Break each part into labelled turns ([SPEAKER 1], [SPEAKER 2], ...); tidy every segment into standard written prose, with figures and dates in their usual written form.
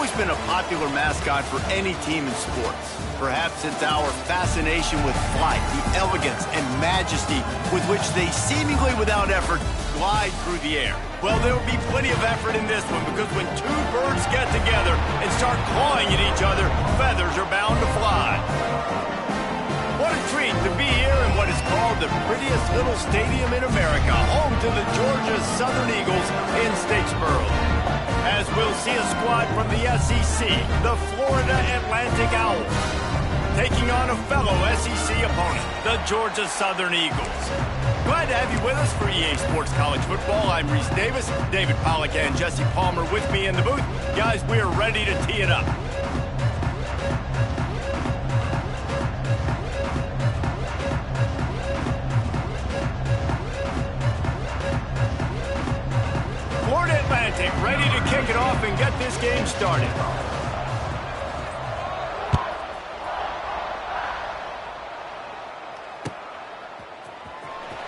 [SPEAKER 1] always been a popular mascot for any team in sports. Perhaps it's our fascination with flight, the elegance and majesty with which they seemingly without effort glide through the air. Well, there will be plenty of effort in this one because when two birds get together and start clawing at each other, feathers are bound to fly. What a treat to be here in what is called the prettiest little stadium in America, home to the Georgia Southern Eagles in Statesboro. As we'll see a squad from the SEC, the Florida Atlantic Owls, taking on a fellow SEC opponent, the Georgia Southern Eagles. Glad to have you with us for EA Sports College Football. I'm Reese Davis, David Pollack and Jesse Palmer with me in the booth. Guys, we are ready to tee it up. Florida Atlantic ready to kick it off and get this game started.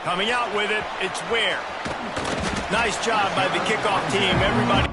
[SPEAKER 1] Coming out with it, it's Ware. Nice job by the kickoff team, everybody.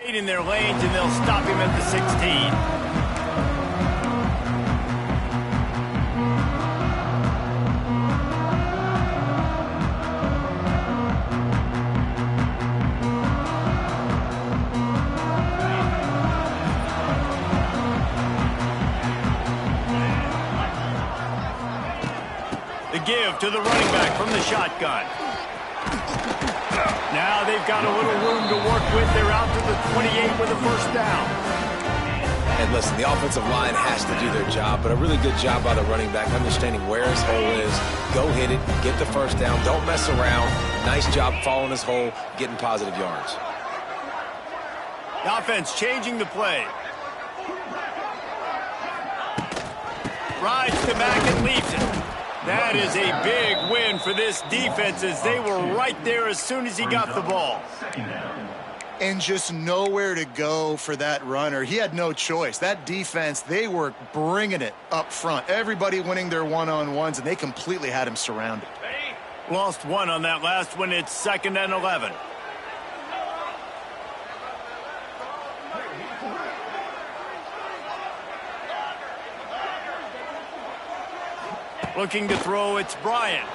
[SPEAKER 1] In their lanes, and they'll stop him at the 16. The give to the running back from the shotgun. Now they've got a little room to work with. They're out to the 28 with a first down.
[SPEAKER 2] And listen, the offensive line has to do their job, but a really good job by the running back, understanding where his hole is. Go hit it, get the first down, don't mess around. Nice job following his hole, getting positive yards.
[SPEAKER 1] The offense changing the play. Rides to back and leaves it. That is a big win for this defense as they were right there as soon as he got the ball.
[SPEAKER 3] And just nowhere to go for that runner. He had no choice. That defense, they were bringing it up front. Everybody winning their one-on-ones, and they completely had him surrounded.
[SPEAKER 1] Lost one on that last one. It's 2nd and 11. Looking to throw, it's Bryant.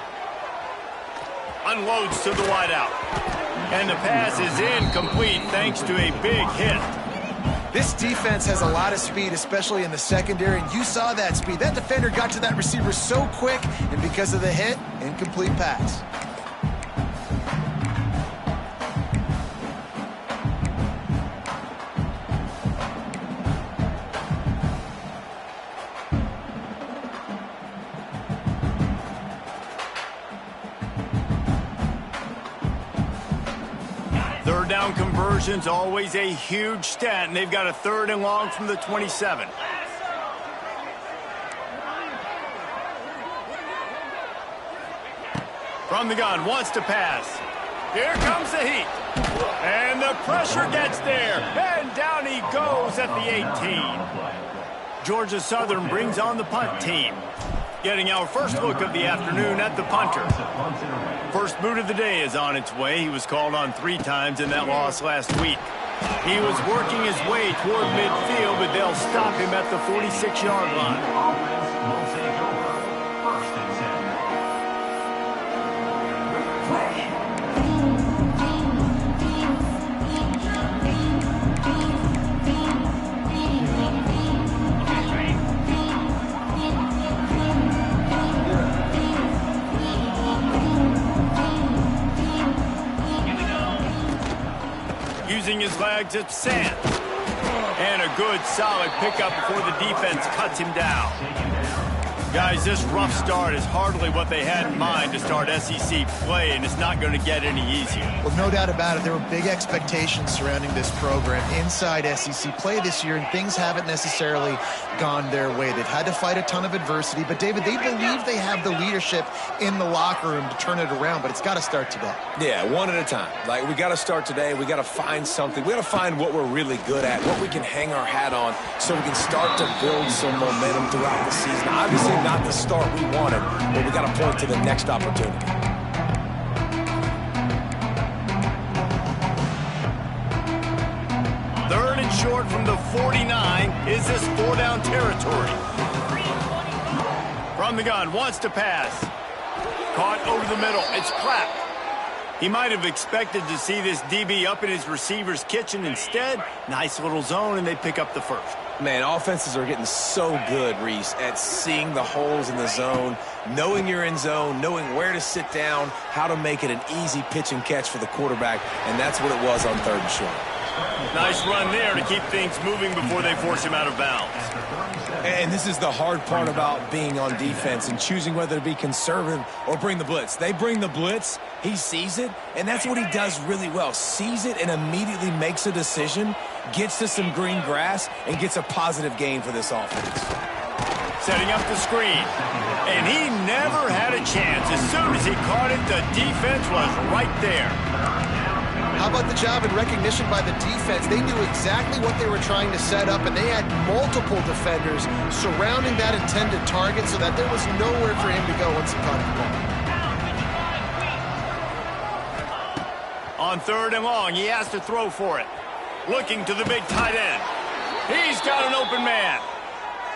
[SPEAKER 1] Unloads to the wideout. And the pass is incomplete thanks to a big hit.
[SPEAKER 3] This defense has a lot of speed, especially in the secondary, and you saw that speed. That defender got to that receiver so quick, and because of the hit, incomplete pass.
[SPEAKER 1] Third down conversion's always a huge stat, and they've got a 3rd and long from the 27. From the gun, wants to pass. Here comes the heat. And the pressure gets there. And down he goes at the 18. Georgia Southern brings on the punt team. Getting our first look of the afternoon at the punter. First boot of the day is on its way. He was called on 3 times in that loss last week. He was working his way toward midfield, but they'll stop him at the 46-yard line. Using his legs, it's Sands. And a good, solid pickup before the defense cuts him down. Guys, this rough start is hardly what they had in mind to start SEC play, and it's not going to get any easier.
[SPEAKER 3] Well, no doubt about it. There were big expectations surrounding this program inside SEC play this year, and things haven't necessarily gone their way. They've had to fight a ton of adversity, but, David, they believe they have the leadership in the locker room to turn it around, but it's got to start today.
[SPEAKER 2] Yeah, one at a time. Like, we got to start today. We got to find something. We got to find what we're really good at, what we can hang our hat on so we can start to build some momentum throughout the season. Obviously, not the start we wanted, but we got to point to the next opportunity.
[SPEAKER 1] Third and short from the 49. Is this 4-down territory? From the gun, wants to pass. Caught over the middle. It's Clapp. He might have expected to see this DB up in his receiver's kitchen. Instead, nice little zone, and they pick up the first.
[SPEAKER 2] Man, offenses are getting so good, Reese, at seeing the holes in the zone, knowing you're in zone, knowing where to sit down, how to make it an easy pitch and catch for the quarterback, and that's what it was on third and short.
[SPEAKER 1] Nice run there to keep things moving before they force him out of bounds.
[SPEAKER 2] And this is the hard part about being on defense and choosing whether to be conservative or bring the blitz. They bring the blitz, he sees it, and that's what he does really well. Sees it and immediately makes a decision, gets to some green grass, and gets a positive gain for this offense.
[SPEAKER 1] Setting up the screen. And he never had a chance. As soon as he caught it, the defense was right there.
[SPEAKER 3] How about the job and recognition by the defense? They knew exactly what they were trying to set up, and they had multiple defenders surrounding that intended target so that there was nowhere for him to go once he caught the ball.
[SPEAKER 1] On third and long, he has to throw for it. Looking to the big tight end. He's got an open man.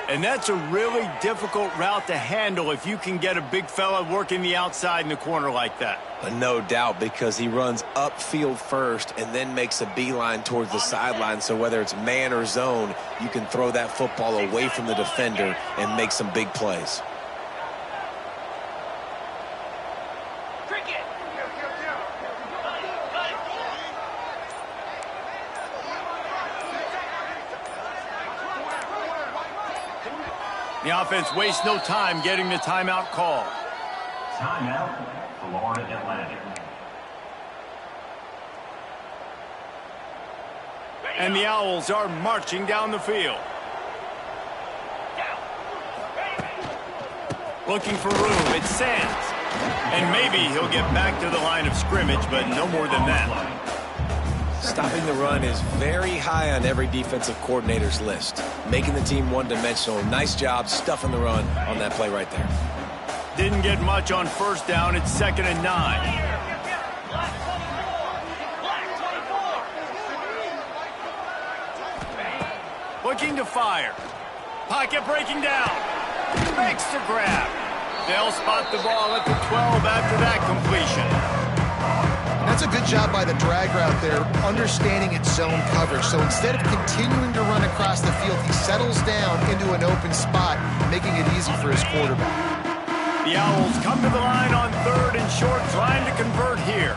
[SPEAKER 1] And that's a really difficult route to handle if you can get a big fella working the outside in the corner like that.
[SPEAKER 2] No doubt, because he runs upfield first and then makes a beeline towards the sideline. So whether it's man or zone, you can throw that football away from the defender and make some big plays.
[SPEAKER 1] The offense wastes no time getting the timeout call.
[SPEAKER 4] Timeout, Florida Atlantic.
[SPEAKER 1] And the Owls are marching down the field. Looking for room, it's Sands. And maybe he'll get back to the line of scrimmage, but no more than that.
[SPEAKER 2] Stopping the run is very high on every defensive coordinator's list. Making the team one-dimensional. Nice job stuffing the run on that play right there.
[SPEAKER 1] Didn't get much on first down. It's 2nd and 9. Looking to fire. Pocket breaking down. Makes the grab. They'll spot the ball at the 12 after that completion.
[SPEAKER 3] That's a good job by the drag route there, understanding its zone coverage. So instead of continuing to run across the field, he settles down into an open spot, making it easy for his quarterback.
[SPEAKER 1] The Owls come to the line on third and short, trying to convert here.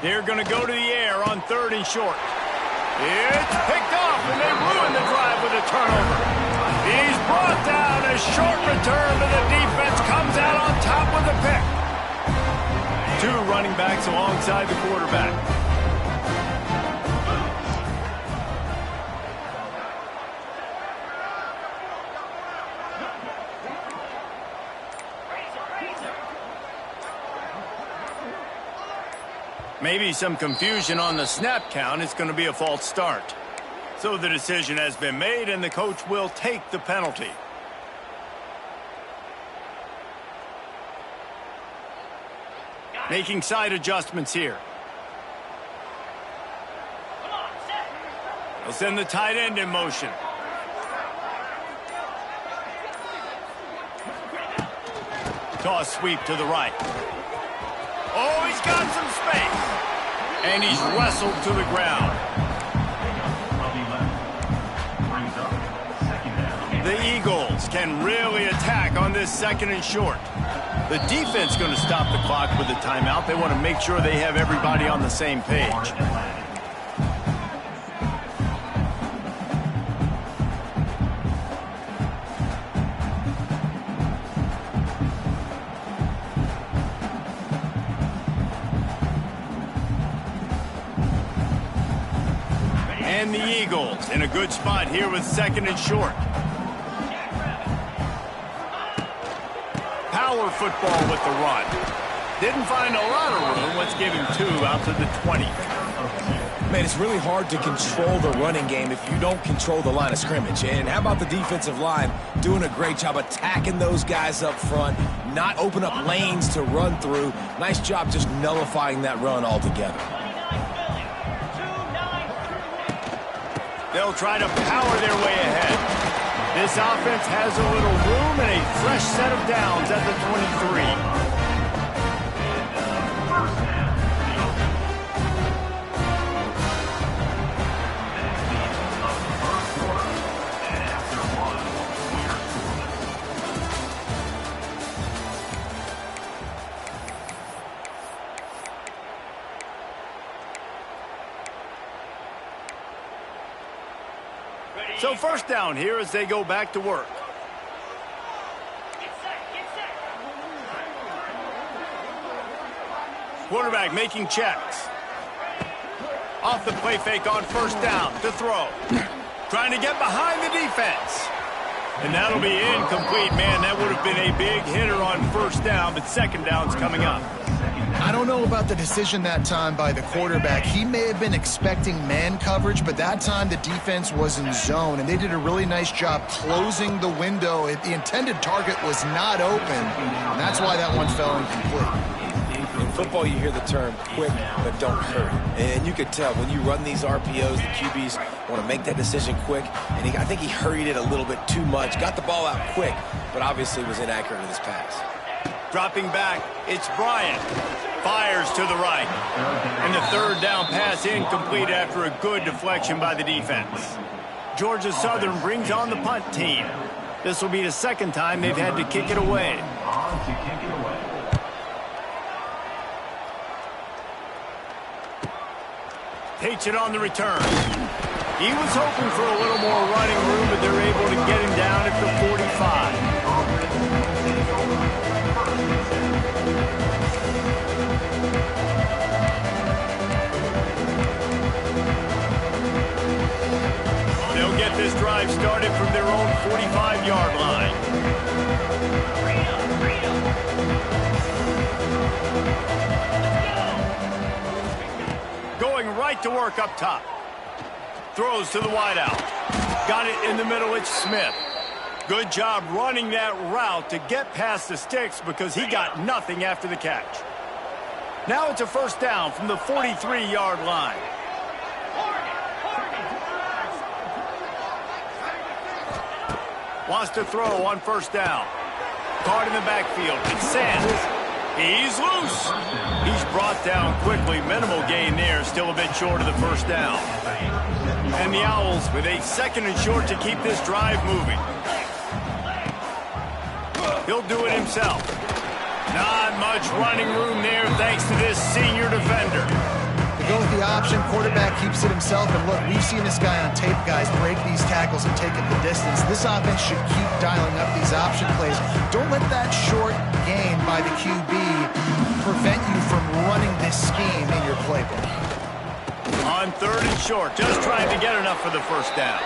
[SPEAKER 1] They're going to go to the air on third and short. It's picked off, and they ruin the drive with a turnover. He's brought down. A short return to the defense comes out on top with a pick. Two running backs alongside the quarterback. Maybe some confusion on the snap count. It's going to be a false start. So the decision has been made, and the coach will take the penalty. Making side adjustments here. They'll send the tight end in motion. Toss sweep to the right. Oh, he's got some space. And he's wrestled to the ground. The Eagles can really attack on this 2nd and short. The defense going to stop the clock with a timeout. They want to make sure they have everybody on the same page. And the Eagles in a good spot here with 2nd and short. Power football with the run. Didn't find a lot of room. Let's give him 2 out to the 20.
[SPEAKER 2] Man, it's really hard to control the running game if you don't control the line of scrimmage. And how about the defensive line doing a great job attacking those guys up front, not open up lanes to run through. Nice job just nullifying that run altogether.
[SPEAKER 1] They'll try to power their way ahead. This offense has a little room and a fresh set of downs at the 23. So 1st down here as they go back to work. Quarterback making checks. Off the play fake on 1st down to throw. Trying to get behind the defense. And that'll be incomplete. Man, that would have been a big hitter on 1st down, but 2nd down's coming up.
[SPEAKER 3] I don't know about the decision that time by the quarterback. He may have been expecting man coverage, but that time the defense was in zone, and they did a really nice job closing the window. The intended target was not open, and that's why that one fell incomplete.
[SPEAKER 2] In football, you hear the term quick, but don't hurry. And you could tell when you run these RPOs, the QBs want to make that decision quick, and I think he hurried it a little bit too much, got the ball out quick, but obviously was inaccurate with his pass.
[SPEAKER 1] Dropping back, it's Bryant. Fires to the right. And the 3rd down pass incomplete after a good deflection by the defense. Georgia Southern brings on the punt team. This will be the 2nd time they've had to kick it away. Takes it on the return. He was hoping for a little more running room, but they're able to get him down at the 45. They'll get this drive started from their own 45-yard line. Going right to work up top. Throws to the wideout. Got it in the middle. It's Smith. Good job running that route to get past the sticks because he got nothing after the catch. Now it's a 1st down from the 43-yard line. Wants to throw on 1st down. Caught in the backfield. It's Sands. He's loose. He's brought down quickly. Minimal gain there. Still a bit short of the 1st down. And the Owls with a 2nd and short to keep this drive moving. He'll do it himself. Not much running room there thanks to this senior defender.
[SPEAKER 3] To go with the option, quarterback keeps it himself. And look, we've seen this guy on tape, guys, break these tackles and take it the distance. This offense should keep dialing up these option plays. Don't let that short gain by the QB prevent you from running this scheme in your playbook.
[SPEAKER 1] On 3rd and short, just trying to get enough for the 1st down.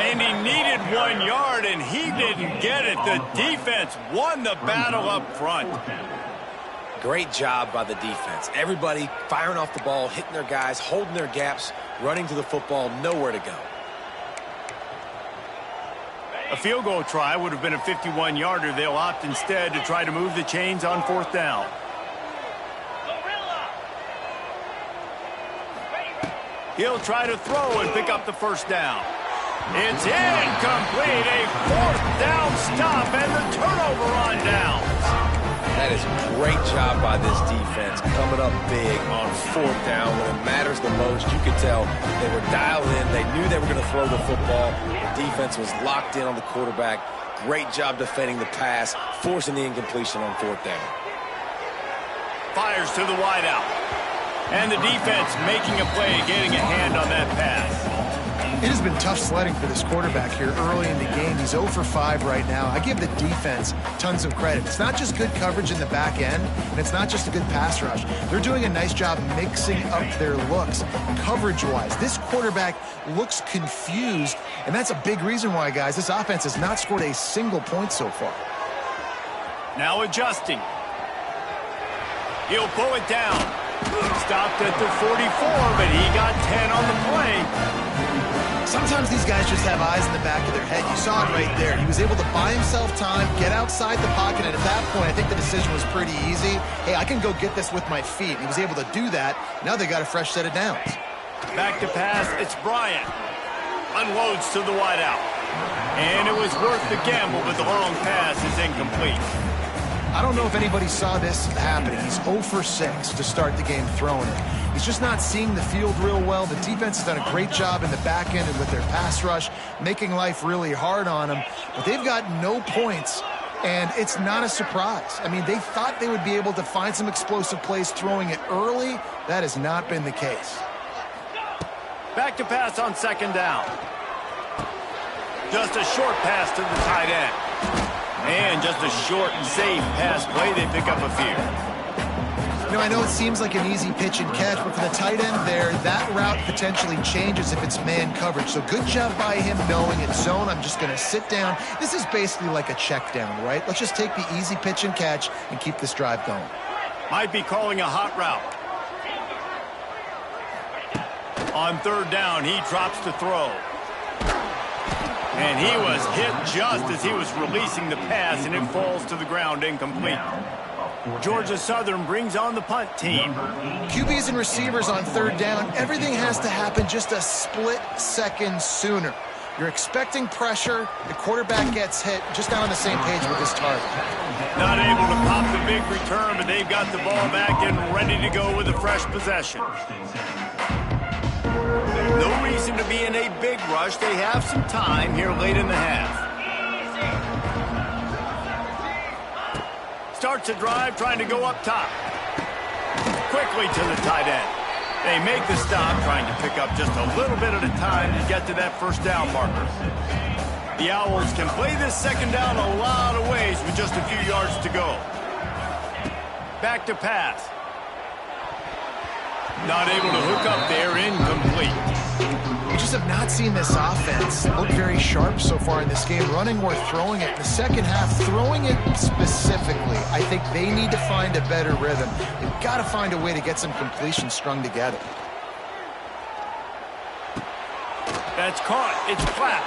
[SPEAKER 1] And he needed 1 yard, and he didn't get it. The defense won the battle up front.
[SPEAKER 2] Great job by the defense. Everybody firing off the ball, hitting their guys, holding their gaps, running to the football, nowhere to go.
[SPEAKER 1] A field goal try would have been a 51-yarder. They'll opt instead to try to move the chains on 4th down. He'll try to throw and pick up the 1st down. It's incomplete. A 4th down stop and the turnover on downs.
[SPEAKER 2] That is a great job by this defense, coming up big on 4th down when it matters the most. You could tell they were dialed in. They knew they were going to throw the football. The defense was locked in on the quarterback. Great job defending the pass, forcing the incompletion on 4th down.
[SPEAKER 1] Fires to the wideout. And the defense making a play, getting a hand on that pass.
[SPEAKER 3] It has been tough sledding for this quarterback here early in the game. He's 0 for 5 right now. I give the defense tons of credit. It's not just good coverage in the back end, and it's not just a good pass rush. They're doing a nice job mixing up their looks coverage-wise. This quarterback looks confused, and that's a big reason why, guys, this offense has not scored a single point so far.
[SPEAKER 1] Now adjusting. He'll pull it down. Stopped at the 44, but he got 10 on the play.
[SPEAKER 3] Sometimes these guys just have eyes in the back of their head. You saw it right there. He was able to buy himself time, get outside the pocket, and at that point, I think the decision was pretty easy. Hey, I can go get this with my feet. He was able to do that. Now they got a fresh set of downs.
[SPEAKER 1] Back to pass, it's Bryant. Unloads to the wideout. And it was worth the gamble, but the long pass is incomplete.
[SPEAKER 3] I don't know if anybody saw this happening. He's 0 for 6 to start the game throwing it. He's just not seeing the field real well. The defense has done a great job in the back end and with their pass rush, making life really hard on him. But they've got no points, and it's not a surprise. I mean, they thought they would be able to find some explosive plays throwing it early. That has not been the case.
[SPEAKER 1] Back to pass on second down. Just a short pass to the tight end. And just a short, safe pass play. They pick up a few.
[SPEAKER 3] You know, I know it seems like an easy pitch and catch, but for the tight end there, that route potentially changes if it's man coverage. So good job by him knowing it's zone. I'm just going to sit down. This is basically like a check down, right? Let's just take the easy pitch and catch and keep this drive going.
[SPEAKER 1] Might be calling a hot route. On third down, he drops to throw. And he was hit just as he was releasing the pass, and it falls to the ground incomplete. Georgia Southern brings on the punt team.
[SPEAKER 3] QBs and receivers on third down, everything has to happen just a split second sooner. You're expecting pressure, the quarterback gets hit, just not on the same page with his target.
[SPEAKER 1] Not able to pop the big return, but they've got the ball back and ready to go with a fresh possession. No reason to be in a big rush. They have some time here late in the half. Starts a drive trying to go up top. Quickly to the tight end. They make the stop, trying to pick up just a little bit at a time to get to that first down marker. The Owls can play this second down a lot of ways with just a few yards to go. Back to pass. Not able to hook up there, incomplete.
[SPEAKER 3] We just have not seen this offense look very sharp so far in this game, running or throwing it. In the second half, throwing it specifically, I think they need to find a better rhythm. They've got to find a way to get some completions strung together.
[SPEAKER 1] That's caught. It's Platt.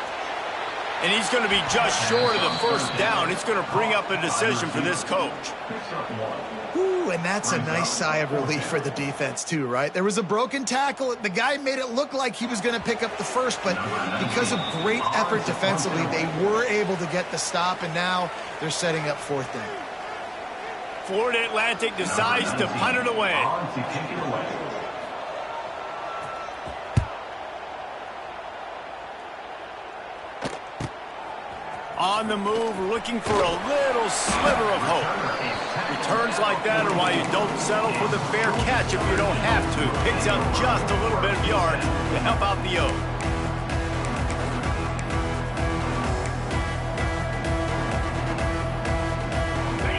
[SPEAKER 1] And he's going to be just short of the first down. It's going to bring up a decision for this coach.
[SPEAKER 3] Ooh, and that's a nice sigh of relief for the defense too, right? There was a broken tackle. The guy made it look like he was going to pick up the first, but because of great effort defensively, they were able to get the stop, and now they're setting up fourth down.
[SPEAKER 1] Florida Atlantic decides to punt it away. On the move, looking for a little sliver of hope. Returns like that are why you don't settle for the fair catch if you don't have to. Picks up just a little bit of yards to help out the Oak.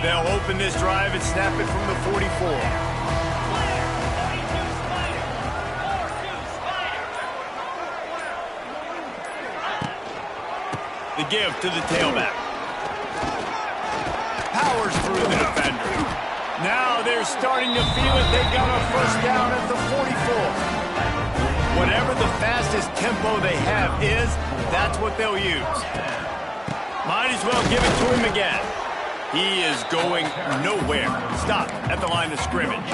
[SPEAKER 1] They'll open this drive and snap it from the 44. The give to the tailback. Powers through the defender. Now they're starting to feel it. They've got a first down at the 44. Whatever the fastest tempo they have is, that's what they'll use. Might as well give it to him again. He is going nowhere. Stop at the line of scrimmage.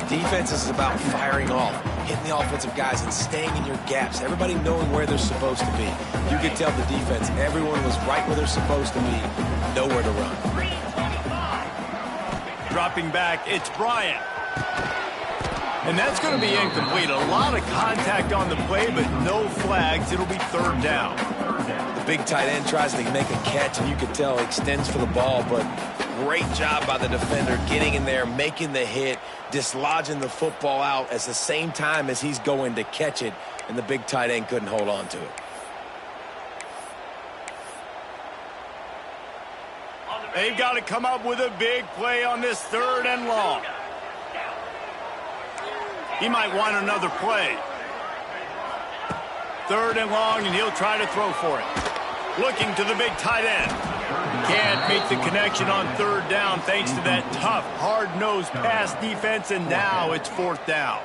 [SPEAKER 2] Defense is about firing off, hitting the offensive guys and staying in your gaps, everybody knowing where they're supposed to be. You could tell the defense, everyone was right where they're supposed to be, nowhere to run.
[SPEAKER 1] Dropping back, it's Bryant. And that's going to be incomplete. A lot of contact on the play, but no flags. It'll be third down.
[SPEAKER 2] The big tight end tries to make a catch, and you could tell extends for the ball, but great job by the defender getting in there, making the hit, dislodging the football out at the same time as he's going to catch it, and the big tight end couldn't hold on to it.
[SPEAKER 1] They've got to come up with a big play on this 3rd and long. He might want another play. 3rd and long, and he'll try to throw for it. Looking to the big tight end. Can't make the connection on 3rd down thanks to that tough, hard-nosed pass defense, and now it's 4th down.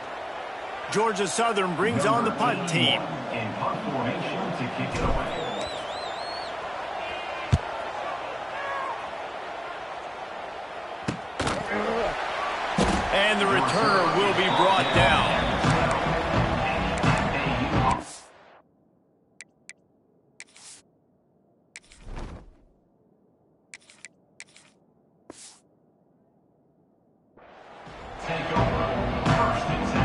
[SPEAKER 1] Georgia Southern brings on the punt team.
[SPEAKER 4] In punt formation to kick it away.
[SPEAKER 1] And the returner will be brought down.
[SPEAKER 4] Take over. 1st and 10.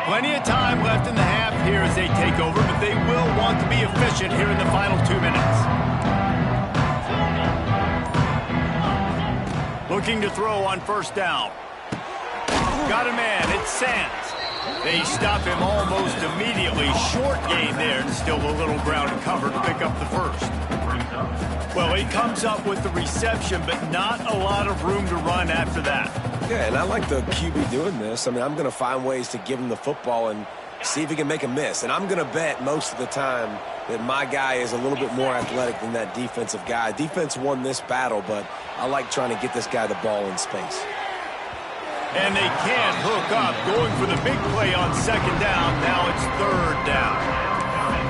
[SPEAKER 1] Plenty of time left in the half here as they take over, but they will want to be efficient here in the final 2 minutes. Looking to throw on 1st down. Got a man, it's Sands. They stop him almost immediately. Short gain there, and still a little ground to cover to pick up the 1st. Well, he comes up with the reception, but not a lot of room to run after that.
[SPEAKER 2] Yeah, and I like the QB doing this. I mean, I'm going to find ways to give him the football and see if he can make a miss. And I'm going to bet most of the time that my guy is a little bit more athletic than that defensive guy. Defense won this battle, but I like trying to get this guy the ball in space.
[SPEAKER 1] And they can't hook up, going for the big play on 2nd down. Now it's 3rd down.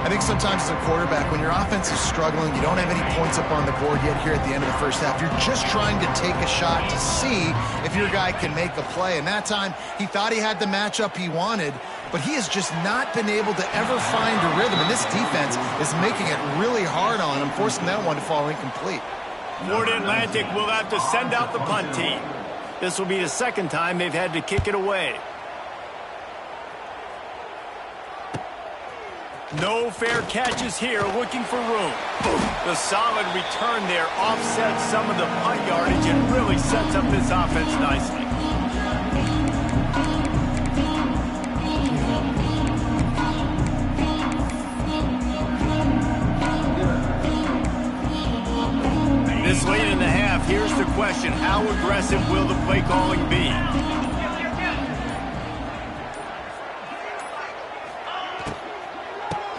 [SPEAKER 3] I think sometimes as a quarterback, when your offense is struggling, you don't have any points up on the board yet here at the end of the 1st half. You're just trying to take a shot to see if your guy can make a play. And that time, he thought he had the matchup he wanted, but he has just not been able to ever find a rhythm. And this defense is making it really hard on him, forcing that one to fall incomplete.
[SPEAKER 1] Florida Atlantic will have to send out the punt team. This will be the 2nd time they've had to kick it away. No fair catches here, looking for room. The solid return there offsets some of the punt yardage and really sets up this offense nicely. This late in the half, here's the question: how aggressive will the play calling be?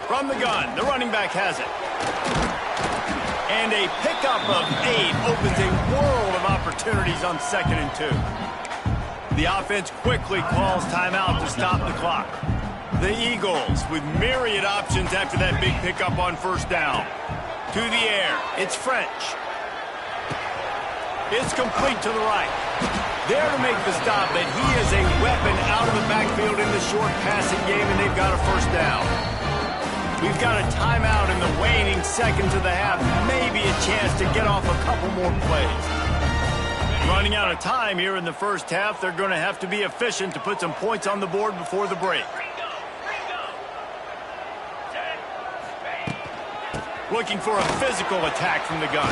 [SPEAKER 1] From the gun, the running back has it. And a pickup of 8 opens a world of opportunities on 2nd and 2. The offense quickly calls timeout to stop the clock. The Eagles with myriad options after that big pickup on 1st down. To the air, it's French. It's complete to the right. There to make the stop, that he is a weapon out of the backfield in the short passing game, and they've got a 1st down. We've got a timeout in the waning seconds of the half. Maybe a chance to get off a couple more plays. Running out of time here in the 1st half. They're going to have to be efficient to put some points on the board before the break. Looking for a physical attack from the gun.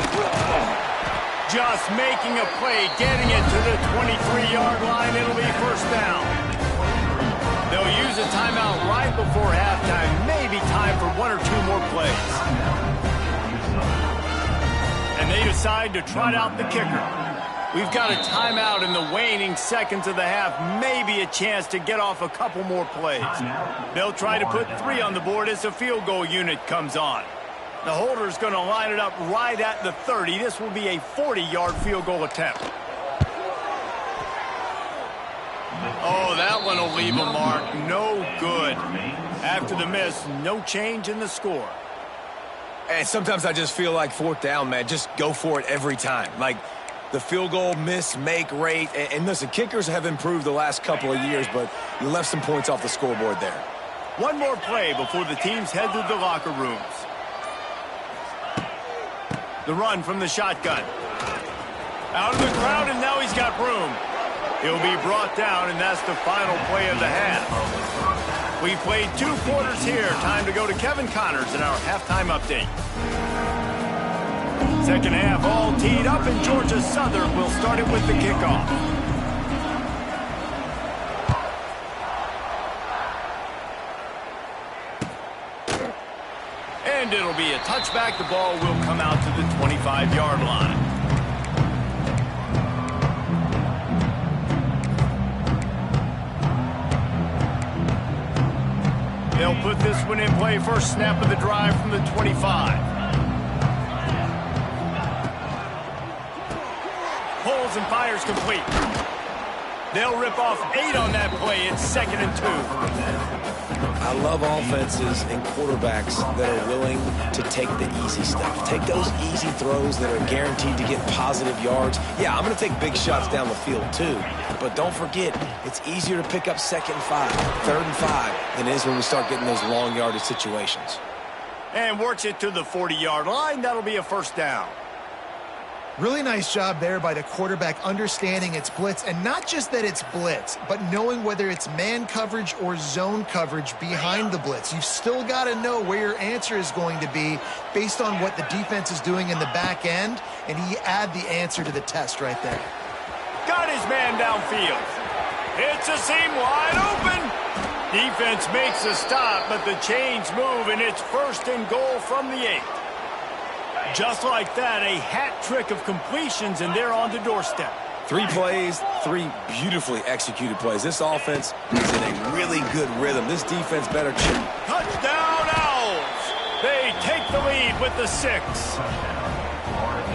[SPEAKER 1] Just making a play, getting it to the 23-yard line. It'll be 1st down. They'll use a timeout right before halftime. Maybe time for 1 or 2 more plays. And they decide to trot out the kicker. We've got a timeout in the waning seconds of the half. Maybe a chance to get off a couple more plays. They'll try to put 3 on the board as the field goal unit comes on. The holder's going to line it up right at the 30. This will be a 40-yard field goal attempt. Oh, that one will leave a mark. No good. After the miss, no change in the score.
[SPEAKER 2] And sometimes I just feel like 4th down, man, just go for it every time. Like the field goal miss-make rate. And listen, kickers have improved the last couple of years, but you left some points off the scoreboard there.
[SPEAKER 1] One more play before the teams head to the locker rooms. The run from the shotgun. Out of the crowd, and now he's got room. He'll be brought down, and that's the final play of the half. We played 2 quarters here. Time to go to Kevin Connors in our halftime update. Second half all teed up, and Georgia Southern will start it with the kickoff. And it'll be a touchback. The ball will come out to the 25-yard line. They'll put this one in play. First snap of the drive from the 25. Pulls and fires complete. They'll rip off 8 on that play. It's 2nd and 2.
[SPEAKER 2] I love offenses and quarterbacks that are willing to take the easy stuff. Take those easy throws that are guaranteed to get positive yards. Yeah, I'm going to take big shots down the field too. But don't forget, it's easier to pick up 2nd and 5, 3rd and 5 than it is when we start getting those long yardage situations.
[SPEAKER 1] And works it to the 40-yard line. That'll be a first down.
[SPEAKER 3] Really nice job there by the quarterback understanding it's blitz, and not just that it's blitz, but knowing whether it's man coverage or zone coverage behind the blitz. You've still got to know where your answer is going to be based on what the defense is doing in the back end, and he add the answer to the test right there.
[SPEAKER 1] Got his man downfield. Hits a seam wide open. Defense makes a stop, but the chains move, and it's 1st and goal from the 8. Just like that, a hat trick of completions, and they're on the doorstep.
[SPEAKER 2] 3 plays, 3 beautifully executed plays. This offense is in a really good rhythm. This defense better check.
[SPEAKER 1] Touchdown, Owls! They take the lead with the 6.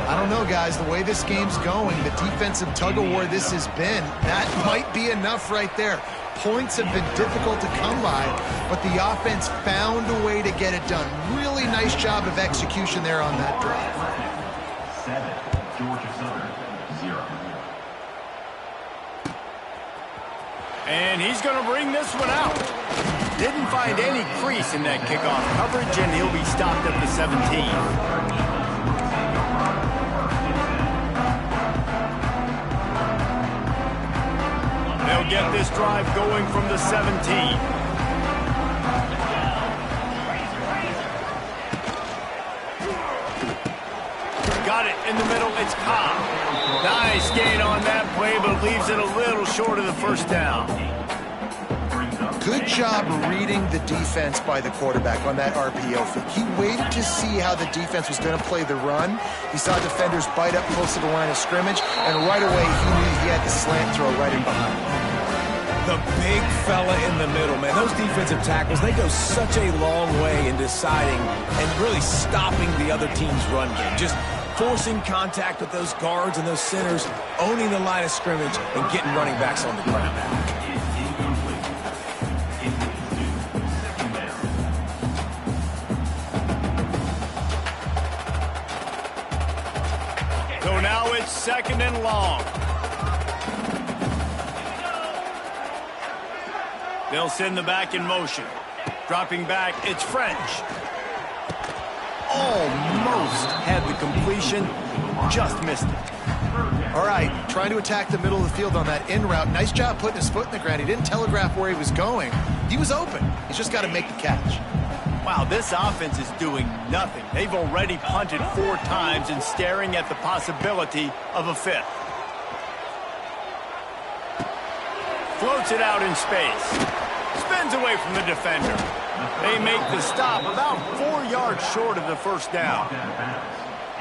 [SPEAKER 3] I don't know, guys. The way this game's going, the defensive tug-of-war this has been, that might be enough right there. Points have been difficult to come by, but the offense found a way to get it done. Really nice job of execution there on that drive.
[SPEAKER 4] 7, Georgia Southern, 0.
[SPEAKER 1] And he's going to bring this one out. Didn't find any crease in that kickoff coverage, and he'll be stopped at the 17. They'll get this drive going from the 17. Got it in the middle. It's Cobb. Nice gain on that play, but leaves it a little short of the first down.
[SPEAKER 3] Good job reading the defense by the quarterback on that RPO fake. He waited to see how the defense was going to play the run. He saw defenders bite up close to the line of scrimmage, and right away he knew he had the slant throw right in behind him.
[SPEAKER 2] The big fella in the middle, man. Those defensive tackles, they go such a long way in deciding and really stopping the other team's run game. Just forcing contact with those guards and those centers, owning the line of scrimmage, and getting running backs on the ground.
[SPEAKER 1] So now it's 2nd and long. They'll send the back in motion. Dropping back, it's French. Almost had the completion, just missed it.
[SPEAKER 3] All right, trying to attack the middle of the field on that in route. Nice job putting his foot in the ground. He didn't telegraph where he was going. He was open. He's just got to make the catch.
[SPEAKER 1] Wow, this offense is doing nothing. They've already punted 4 times and staring at the possibility of a 5th. Floats it out in space. Spins away from the defender. They make the stop about 4 yards short of the first down.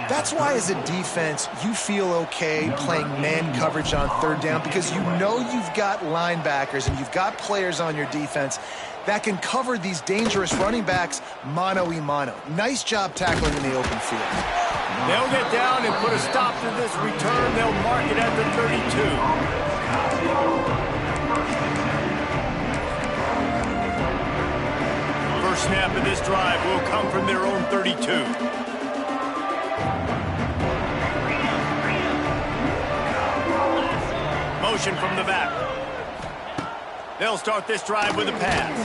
[SPEAKER 3] That's why as a defense, you feel okay playing man coverage on 3rd down, because you know you've got linebackers and you've got players on your defense that can cover these dangerous running backs mano-a-mano. Nice job tackling in the open field.
[SPEAKER 1] They'll get down and put a stop to this return. They'll mark it at the 32. First snap of this drive will come from their own 32. Motion from the back. They'll start this drive with a pass.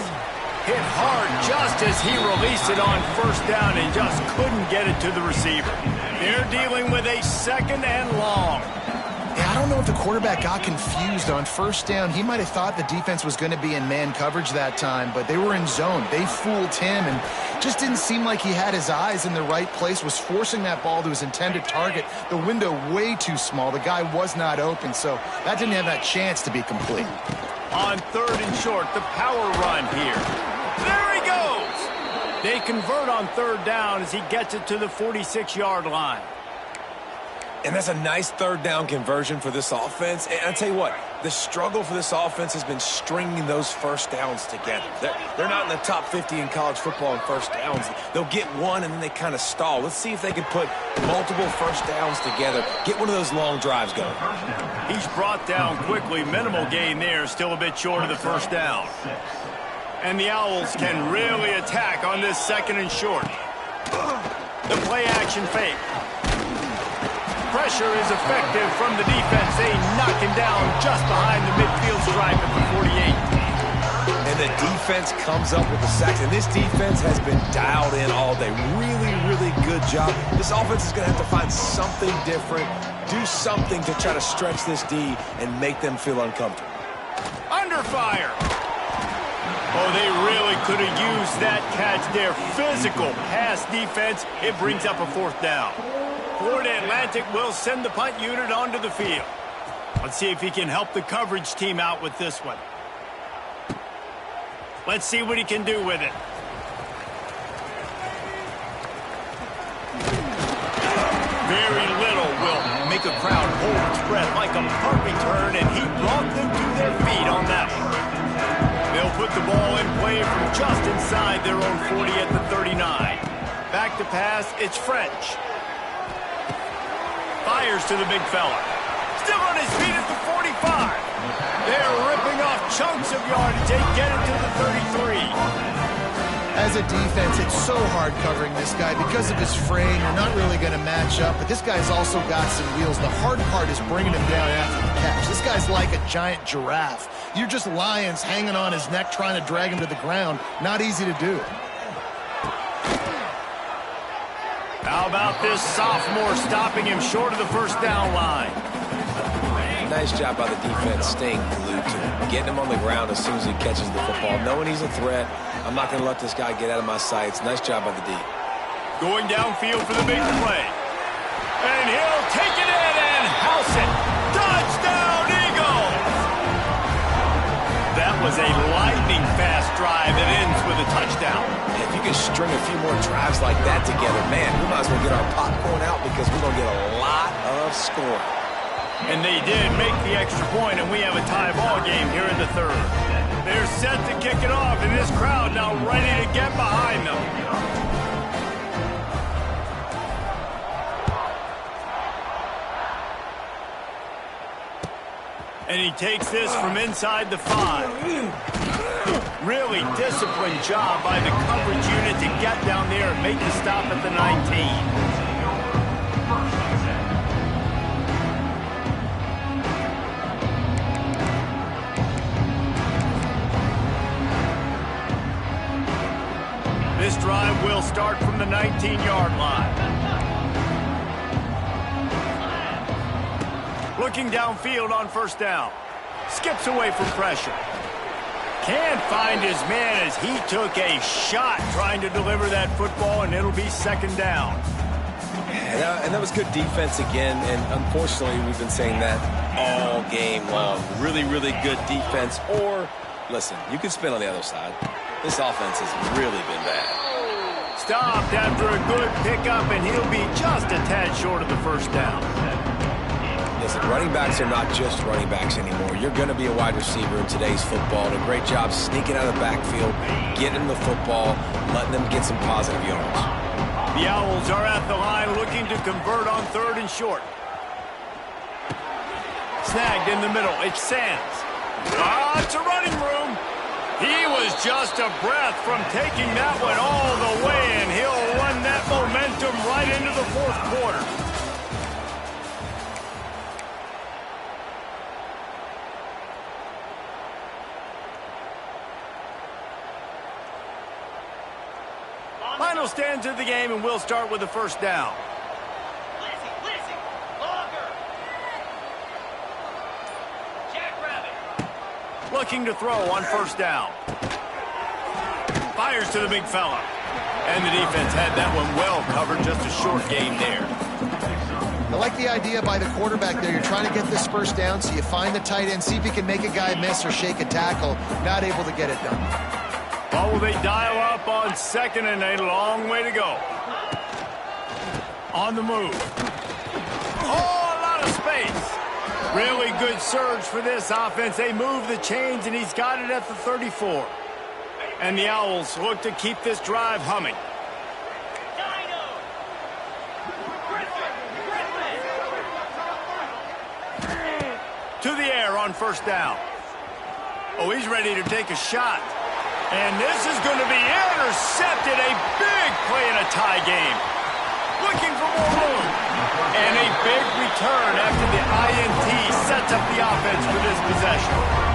[SPEAKER 1] Hit hard just as he released it on first down and just couldn't get it to the receiver. They're dealing with a 2nd and long.
[SPEAKER 3] I don't know if the quarterback got confused on first down. He might have thought the defense was going to be in man coverage that time, but they were in zone. They fooled him and just didn't seem like he had his eyes in the right place, was forcing that ball to his intended target. The window way too small. The guy was not open, so that didn't have that chance to be complete.
[SPEAKER 1] On 3rd and short, the power run here. There he goes! They convert on 3rd down as he gets it to the 46-yard line.
[SPEAKER 2] And that's a nice 3rd down conversion for this offense. And I'll tell you what, the struggle for this offense has been stringing those first downs together. They're not in the top 50 in college football in first downs. They'll get one and then they kind of stall. Let's see if they can put multiple first downs together, get one of those long drives going.
[SPEAKER 1] He's brought down quickly. Minimal gain there, still a bit short of the first down. And the Owls can really attack on this 2nd and short. The play action fake. Pressure is effective from the defense. They knock him down just behind the midfield stripe at the 48.
[SPEAKER 2] And the defense comes up with the sacks. And this defense has been dialed in all day. Really, really good job. This offense is going to have to find something different, do something to try to stretch this D and make them feel uncomfortable.
[SPEAKER 1] Under fire. Oh, they really could have used that catch there. Physical pass defense. It brings up a 4th down. Florida Atlantic will send the punt unit onto the field. Let's see if he can help the coverage team out with this one. Let's see what he can do with it. Very little will make a crowd hold its breath like a pumping turn, and he brought them to their feet on that one. They'll put the ball in play from just inside their own 40 at the 39. Back to pass, it's French. Fires to the big fella. Still on his feet at the 45. They're ripping off chunks of yardage. They get it to the 33.
[SPEAKER 3] As a defense, it's so hard covering this guy because of his frame. You're not really going to match up, but this guy's also got some wheels. The hard part is bringing him down after the catch. This guy's like a giant giraffe. You're just lions hanging on his neck trying to drag him to the ground. Not easy to do.
[SPEAKER 1] How about this sophomore stopping him short of the first down line?
[SPEAKER 2] Nice job by the defense staying glued to him, getting him on the ground as soon as he catches the football, knowing he's a threat. I'm not going to let this guy get out of my sights. Nice job by the D.
[SPEAKER 1] Going downfield for the big play. And he'll take it in and house it. Touchdown, Eagles! That was a lightning-fast drive that ends with a touchdown.
[SPEAKER 2] If you can string a few more drives like that together, man, we might as well get our popcorn out because we're going to get a lot of scoring.
[SPEAKER 1] And they did make the extra point, and we have a tie ball game here in the 3rd. They're set to kick it off, and this crowd now ready to get behind them. And he takes this from inside the 5. Really disciplined job by the coverage unit to get down there and make the stop at the 19. This drive will start from the 19-yard line. Looking downfield on first down. Skips away from pressure. Can't find his man as he took a shot trying to deliver that football, and it'll be 2nd down.
[SPEAKER 2] And that was good defense again, and unfortunately we've been saying that all game long. Really, really good defense. Or, listen, you can spin on the other side. This offense has really been bad.
[SPEAKER 1] Stopped after a good pickup, and he'll be just a tad short of the first down.
[SPEAKER 2] Listen, running backs are not just running backs anymore. You're going to be a wide receiver in today's football. And a great job sneaking out of the backfield, getting the football, letting them get some positive yards.
[SPEAKER 1] The Owls are at the line looking to convert on 3rd and short. Snagged in the middle. It's Sands. It's a running room. He was just a breath from taking that one all the way, and he'll run that momentum right into the 4th quarter. Final stands of the game, and we'll start with the first down. Looking to throw on first down. Fires to the big fella. And the defense had that one well covered. Just a short gain there.
[SPEAKER 3] I like the idea by the quarterback there. You're trying to get this first down, so you find the tight end, see if he can make a guy miss or shake a tackle. Not able to get it done.
[SPEAKER 1] Oh, they dial up on 2nd and a long way to go. On the move. Oh, a lot of space. Really good surge for this offense. They move the chains, and he's got it at the 34. And the Owls look to keep this drive humming. To the air on first down. Oh, he's ready to take a shot. And this is going to be intercepted. A big play in a tie game. Looking for more room. And a big return after the INT sets up the offense for this possession.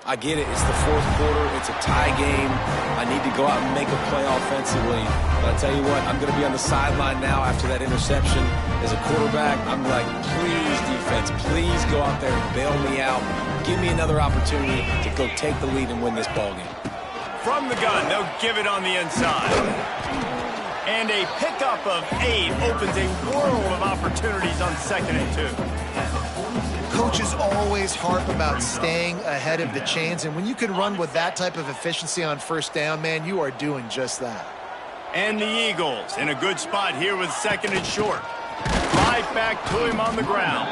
[SPEAKER 2] I get it. It's the fourth quarter. It's a tie game. I need to go out and make a play offensively. But I tell you what, I'm going to be on the sideline now after that interception. As a quarterback, I'm like, please, defense, please go out there and bail me out. Give me another opportunity to go take the lead and win this ballgame.
[SPEAKER 1] From the gun, they'll give it on the inside. And a pickup of 8 opens a world of opportunities on 2nd and 2.
[SPEAKER 3] Coaches always harp about staying ahead of the chains, and when you can run with that type of efficiency on first down, man, you are doing just that.
[SPEAKER 1] And the Eagles in a good spot here with 2nd and short. Right back to him on the ground.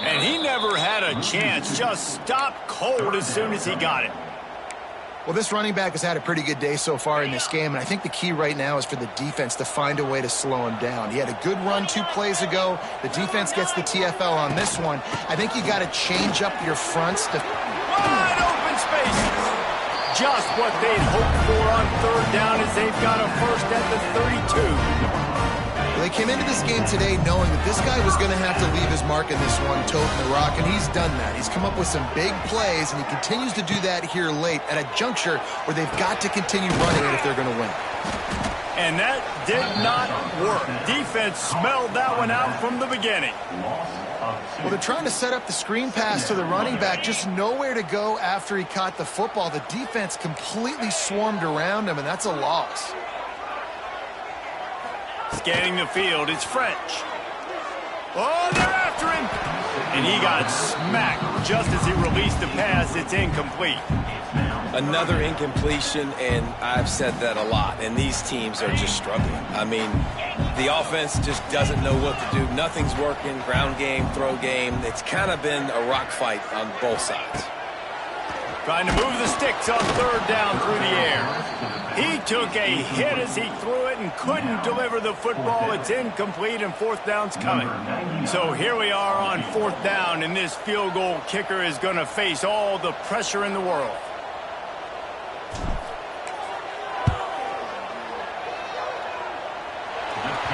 [SPEAKER 1] And he never had a chance, just stopped cold as soon as he got it.
[SPEAKER 3] Well, this running back has had a pretty good day so far in this game, and I think the key right now is for the defense to find a way to slow him down. He had a good run 2 plays ago. The defense gets the TFL on this one. I think you got to change up your fronts to...
[SPEAKER 1] Wide open spaces. Just what they'd hoped for on 3rd down as they've got a first at the 32.
[SPEAKER 3] They came into this game today knowing that this guy was going to have to leave his mark in this one, toting the rock, and he's done that. He's come up with some big plays, and he continues to do that here late at a juncture where they've got to continue running it if they're going to win.
[SPEAKER 1] And that did not work. Defense smelled that one out from the beginning.
[SPEAKER 3] Well, they're trying to set up the screen pass to the running back, just nowhere to go after he caught the football. The defense completely swarmed around him, and that's a loss.
[SPEAKER 1] Scanning the field, it's French. Oh, they're after him! And he got smacked just as he released the pass. It's incomplete.
[SPEAKER 2] Another incompletion, and I've said that a lot, and these teams are just struggling. I mean, the offense just doesn't know what to do. Nothing's working, ground game, throw game. It's kind of been a rock fight on both sides.
[SPEAKER 1] Trying to move the sticks on 3rd down through the air. He took a hit as he threw it and couldn't deliver the football. It's incomplete, and 4th down's coming. So here we are on 4th down, and this field goal kicker is going to face all the pressure in the world.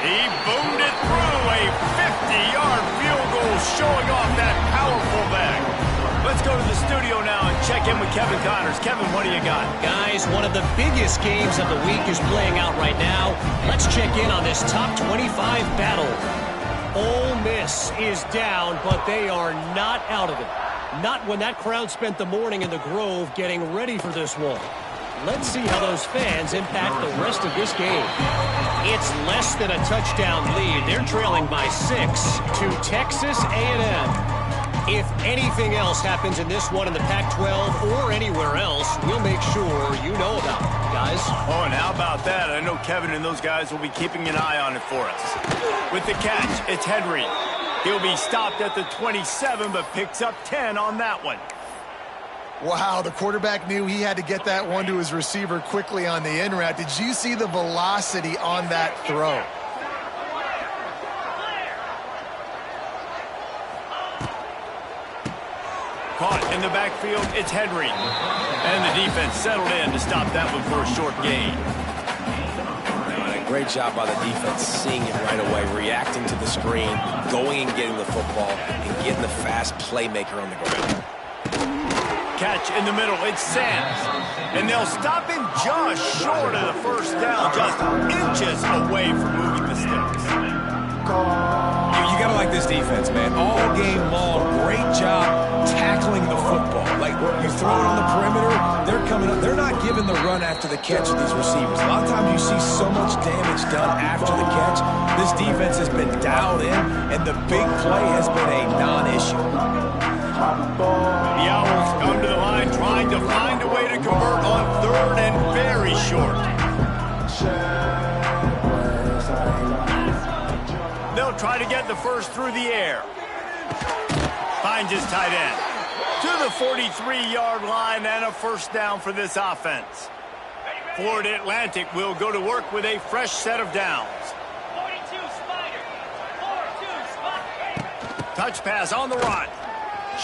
[SPEAKER 1] He boomed it through a 50-yard field goal, showing off that powerful back. Let's go to the studio now and check in with Kevin Connors. Kevin, what do you got?
[SPEAKER 5] Guys, one of the biggest games of the week is playing out right now. Let's check in on this top 25 battle. Ole Miss is down, but they are not out of it. Not when that crowd spent the morning in the Grove getting ready for this one. Let's see how those fans impact the rest of this game. It's less than a touchdown lead. They're trailing by 6 to Texas A&M. If anything else happens in this one in the Pac-12 or anywhere else, we'll make sure you know about it, guys.
[SPEAKER 1] Oh, and how about that? I know Kevin and those guys will be keeping an eye on it for us. With the catch, it's Henry. He'll be stopped at the 27, but picks up 10 on that one.
[SPEAKER 3] Wow, the quarterback knew he had to get that one to his receiver quickly on the in route. Did you see the velocity on that throw?
[SPEAKER 1] Caught in the backfield, it's Henry. And the defense settled in to stop that one for a short gain.
[SPEAKER 2] And a great job by the defense, seeing it right away, reacting to the screen, going and getting the football, and getting the fast playmaker on the ground.
[SPEAKER 1] Catch in the middle, it's Sands. And they'll stop him just short of the first down, just inches away from moving the sticks.
[SPEAKER 2] You got to like this defense, man. All game long, great job tackling the football. Like, you throw it on the perimeter, they're coming up. They're not giving the run after the catch of these receivers. A lot of times you see so much damage done after the catch. This defense has been dialed in, and the big play has been a non-issue.
[SPEAKER 1] The Owls come to the line trying to find a way to convert on 3rd and very short. They'll try to get the first through the air. Finds his tight end. To the 43-yard line and a first down for this offense. Florida Atlantic will go to work with a fresh set of downs. Touch pass on the run.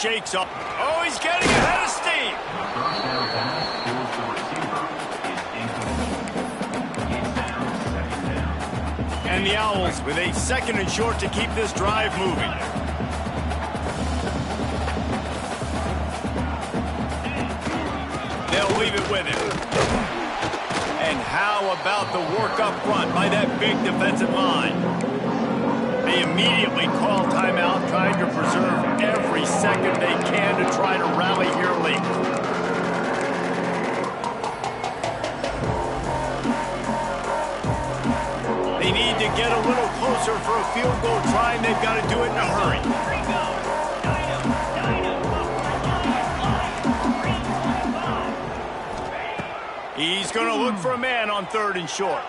[SPEAKER 1] Shakes up. Oh, he's getting ahead of steam. And the Owls with a 2nd and short to keep this drive moving. leave it with him. And how about the work up front by that big defensive line? They immediately call timeout, trying to preserve every second they can to try to rally here late. They need to get a little closer for a field goal try, and they've got to do it in a hurry. He's going to look for a man on 3rd and short.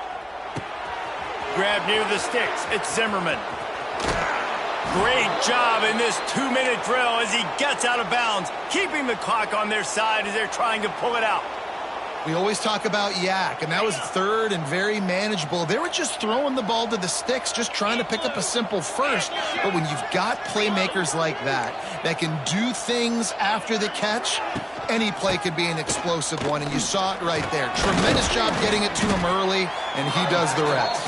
[SPEAKER 1] Grab near the sticks. It's Zimmerman. Great job in this 2-minute drill as he gets out of bounds, keeping the clock on their side as they're trying to pull it out.
[SPEAKER 3] We always talk about yak, and that was 3rd and very manageable. They were just throwing the ball to the sticks, just trying to pick up a simple first. But when you've got playmakers like that can do things after the catch, any play could be an explosive one, and you saw it right there. Tremendous job getting it to him early, and he does the rest.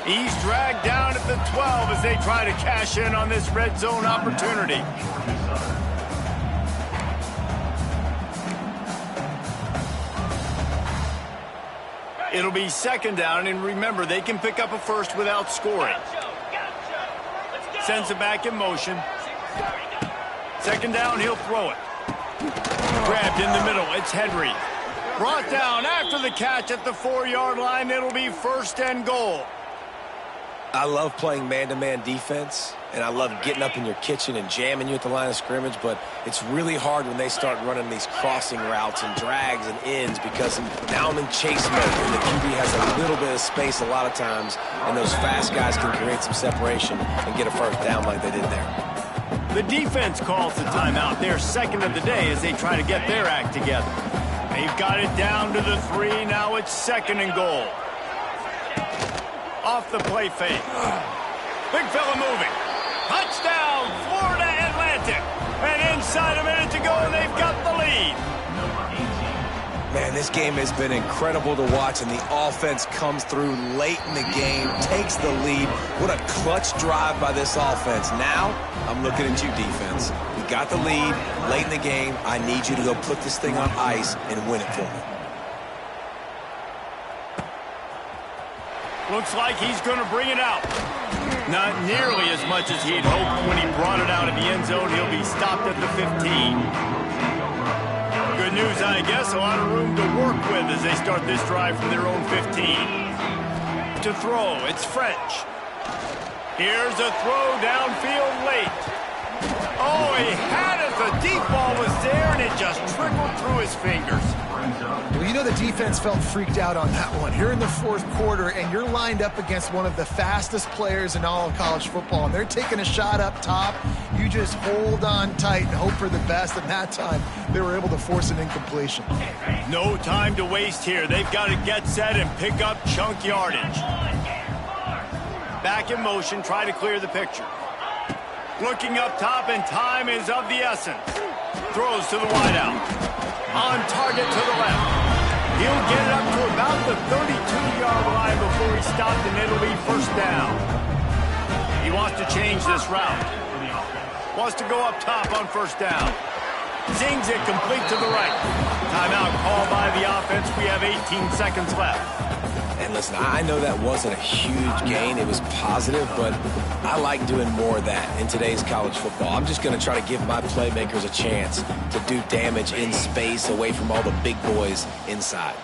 [SPEAKER 1] He's dragged down at the 12 as they try to cash in on this red zone opportunity. It'll be 2nd down, and remember, they can pick up a first without scoring. Sends it back in motion. 2nd down, he'll throw it. Grabbed in the middle, it's Henry. Brought down after the catch at the 4-yard line. It'll be 1st and goal.
[SPEAKER 2] I love playing man-to-man defense, and I love getting up in your kitchen and jamming you at the line of scrimmage, but it's really hard when they start running these crossing routes and drags and ends because now I'm in chase mode, and the QB has a little bit of space a lot of times, and those fast guys can create some separation and get a 1st down like they did there.
[SPEAKER 1] The defense calls the timeout. They're 2nd of the day as they try to get their act together. They've got it down to the 3. Now it's 2nd and goal. Off the play fake. Big fella moving. Touchdown, Florida Atlantic. And inside a minute to go, and they've got the lead.
[SPEAKER 2] Man, this game has been incredible to watch, and the offense comes through late in the game, takes the lead. What a clutch drive by this offense. Now, I'm looking at you, defense. We got the lead late in the game. I need you to go put this thing on ice and win it for me.
[SPEAKER 1] Looks like he's going to bring it out. Not nearly as much as he'd hoped when he brought it out of the end zone. He'll be stopped at the 15. Good news, I guess. A lot of room to work with as they start this drive from their own 15. To throw, it's French. Here's a throw downfield late. Oh, he had it. The deep ball was there, and it just trickled through his fingers.
[SPEAKER 3] Well, you know the defense felt freaked out on that one. Here in the 4th quarter, and you're lined up against one of the fastest players in all of college football, and they're taking a shot up top. You just hold on tight and hope for the best, and that time they were able to force an incompletion.
[SPEAKER 1] No time to waste here. They've got to get set and pick up chunk yardage. Back in motion, try to clear the picture. Looking up top, and time is of the essence. Throws to the wideout. On target to the left. He'll get it up to about the 32-yard line before he stopped, and it'll be 1st down. He wants to change this route. Wants to go up top on 1st down. Zings it complete to the right. Timeout called by the offense. We have 18 seconds left.
[SPEAKER 2] And listen, I know that wasn't a huge gain. It was positive, but I like doing more of that in today's college football. I'm just going to try to give my playmakers a chance to do damage in space away from all the big boys inside.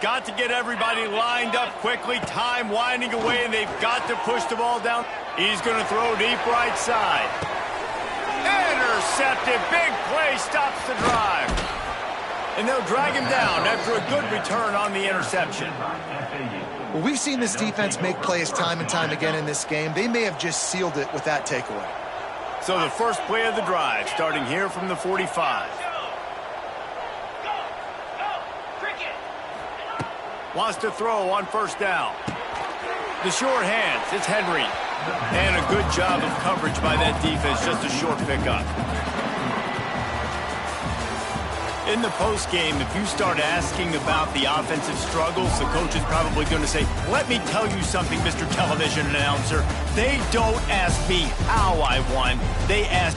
[SPEAKER 1] Got to get everybody lined up quickly. Time winding away, and they've got to push the ball down. He's going to throw deep right side. Intercepted. Big play stops the drive. And they'll drag him down after a good return on the interception.
[SPEAKER 3] Well, we've seen this defense make plays time and time again in this game. They may have just sealed it with that takeaway.
[SPEAKER 1] So the first play of the drive, starting here from the 45. Wants to throw on 1st down. The short hands, it's Henry. And a good job of coverage by that defense, just a short pickup. In the postgame, if you start asking about the offensive struggles, the coach is probably going to say, let me tell you something, Mr. Television Announcer. They don't ask me how I won. They ask